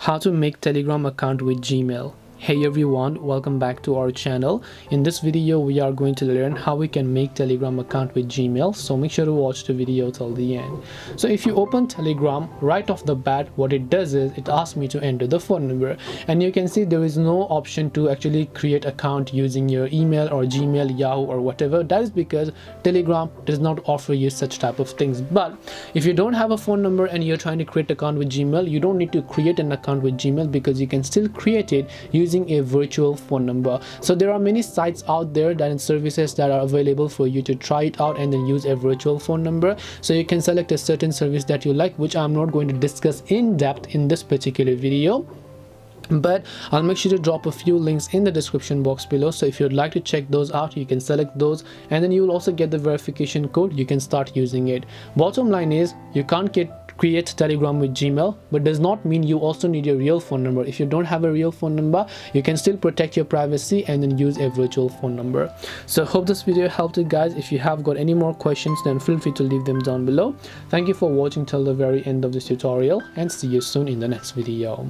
How to make Telegram account with Gmail. Hey everyone, welcome back to our channel. In this video we are going to learn how we can make Telegram account with Gmail, so make sure to watch the video till the end. So if you open Telegram, right off the bat what it does is it asks me to enter the phone number, and you can see there is no option to actually create account using your email or Gmail, Yahoo or whatever. That is because Telegram does not offer you such type of things. But if you don't have a phone number and you're trying to create account with Gmail, you don't need to create an account with Gmail because you can still create it using a virtual phone number. So there are many sites out there and services that are available for you to try it out and then use a virtual phone number. So you can select a certain service that you like, which I'm not going to discuss in depth in this particular video, but I'll make sure to drop a few links in the description box below. So if you'd like to check those out, you can select those, and then you will also get the verification code. You can start using it. Bottom line is you can't create Telegram with Gmail, but does not mean you also need your real phone number. If you don't have a real phone number, you can still protect your privacy and then use a virtual phone number. So hope this video helped you guys. If you have got any more questions, then feel free to leave them down below. Thank you for watching till the very end of this tutorial, and see you soon in the next video.